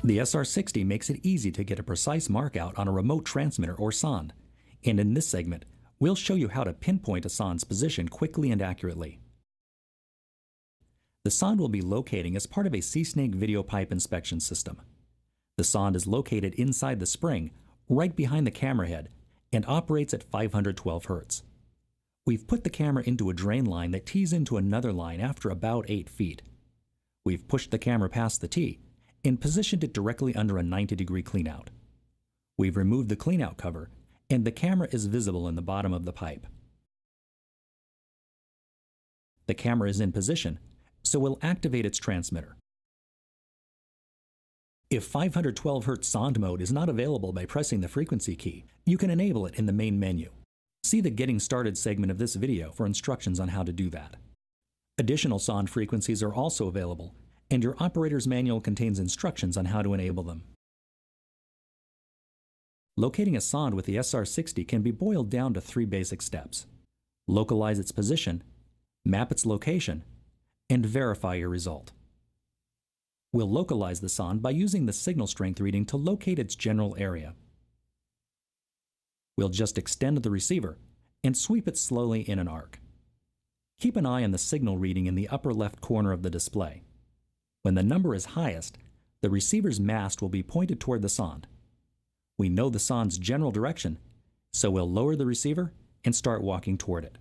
The SR-60 makes it easy to get a precise mark out on a remote transmitter or sonde, and in this segment, we'll show you how to pinpoint a sonde's position quickly and accurately. The sonde will be locating as part of a C-Snake video pipe inspection system. The sonde is located inside the spring, right behind the camera head, and operates at 512 Hz. We've put the camera into a drain line that tees into another line after about 8 feet. We've pushed the camera past the tee and positioned it directly under a 90-degree cleanout. We've removed the cleanout cover, and the camera is visible in the bottom of the pipe. The camera is in position, so we'll activate its transmitter. If 512 Hz sonde mode is not available by pressing the frequency key, you can enable it in the main menu. See the Getting Started segment of this video for instructions on how to do that. Additional sonde frequencies are also available, and your operator's manual contains instructions on how to enable them. Locating a sonde with the SR-60 can be boiled down to 3 basic steps: localize its position, map its location, and verify your result. We'll localize the sonde by using the signal strength reading to locate its general area. We'll just extend the receiver and sweep it slowly in an arc. Keep an eye on the signal reading in the upper left corner of the display. When the number is highest, the receiver's mast will be pointed toward the sonde. We know the sonde's general direction, so we'll lower the receiver and start walking toward it.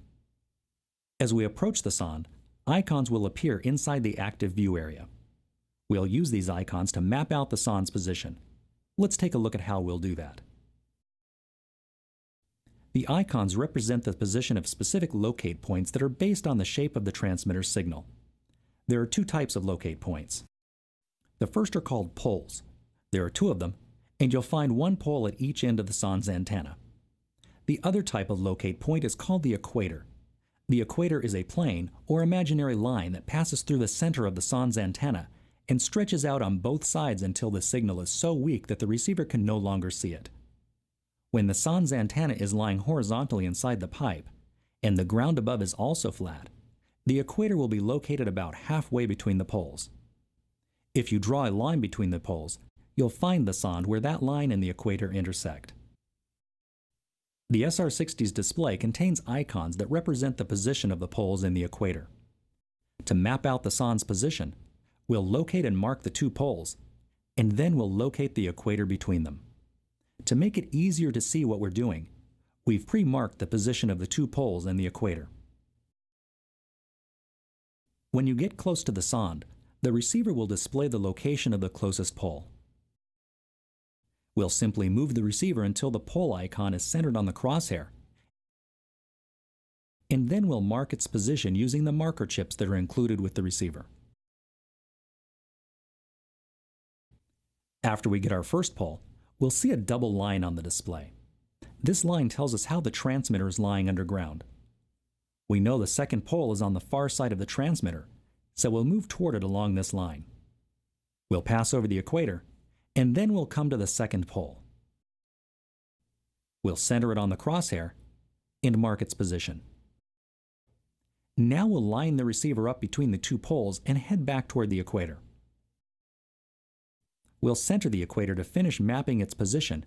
As we approach the sonde, icons will appear inside the active view area. We'll use these icons to map out the sonde's position. Let's take a look at how we'll do that. The icons represent the position of specific locate points that are based on the shape of the transmitter's signal. There are 2 types of locate points. The first are called poles. There are 2 of them, and you'll find 1 pole at each end of the sonde's antenna. The other type of locate point is called the equator. The equator is a plane or imaginary line that passes through the center of the sonde's antenna and stretches out on both sides until the signal is so weak that the receiver can no longer see it. When the sonde's antenna is lying horizontally inside the pipe, and the ground above is also flat, the equator will be located about halfway between the poles. If you draw a line between the poles, you'll find the sonde where that line and the equator intersect. The SR-60's display contains icons that represent the position of the poles in the equator. To map out the sonde's position, we'll locate and mark the 2 poles, and then we'll locate the equator between them. To make it easier to see what we're doing, we've pre-marked the position of the 2 poles and the equator. When you get close to the sonde, the receiver will display the location of the closest pole. We'll simply move the receiver until the pole icon is centered on the crosshair, and then we'll mark its position using the marker chips that are included with the receiver. After we get our first pole, we'll see a double line on the display. This line tells us how the transmitter is lying underground. We know the second pole is on the far side of the transmitter, so we'll move toward it along this line. We'll pass over the equator, and then we'll come to the second pole. We'll center it on the crosshair and mark its position. Now we'll line the receiver up between the 2 poles and head back toward the equator. We'll center the equator to finish mapping its position,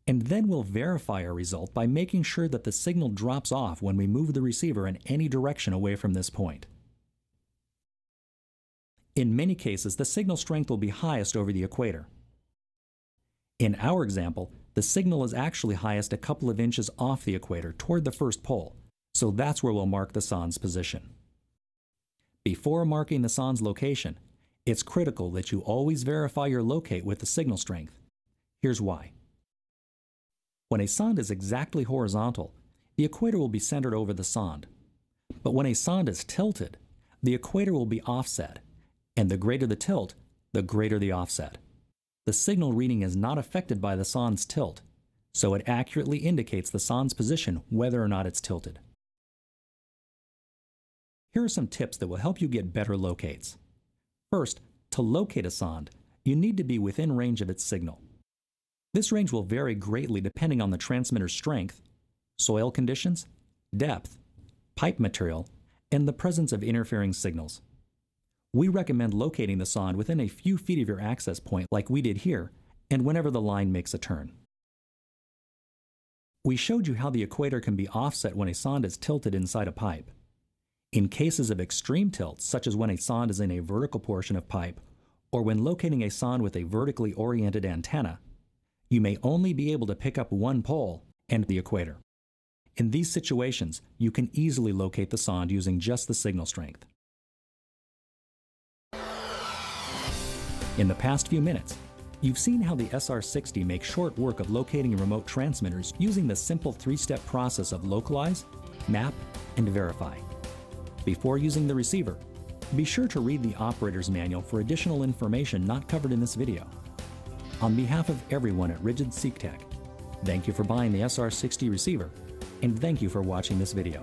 and then we'll verify our result by making sure that the signal drops off when we move the receiver in any direction away from this point. In many cases, the signal strength will be highest over the equator. In our example, the signal is actually highest a couple of inches off the equator toward the first pole, so that's where we'll mark the sonde's position. Before marking the sonde's location, it's critical that you always verify your locate with the signal strength. Here's why. When a sonde is exactly horizontal, the equator will be centered over the sonde. But when a sonde is tilted, the equator will be offset, and the greater the tilt, the greater the offset. The signal reading is not affected by the sonde's tilt, so it accurately indicates the sonde's position whether or not it's tilted. Here are some tips that will help you get better locates. First, to locate a sonde, you need to be within range of its signal. This range will vary greatly depending on the transmitter's strength, soil conditions, depth, pipe material, and the presence of interfering signals. We recommend locating the sonde within a few feet of your access point like we did here, and whenever the line makes a turn. We showed you how the equator can be offset when a sonde is tilted inside a pipe. In cases of extreme tilt, such as when a sonde is in a vertical portion of pipe, or when locating a sonde with a vertically oriented antenna, you may only be able to pick up one pole and the equator. In these situations, you can easily locate the sonde using just the signal strength. In the past few minutes, you've seen how the SR-60 makes short work of locating remote transmitters using the simple three-step process of localize, map, and verify. Before using the receiver, be sure to read the operator's manual for additional information not covered in this video. On behalf of everyone at Rigid SeekTech, thank you for buying the SR-60 receiver, and thank you for watching this video.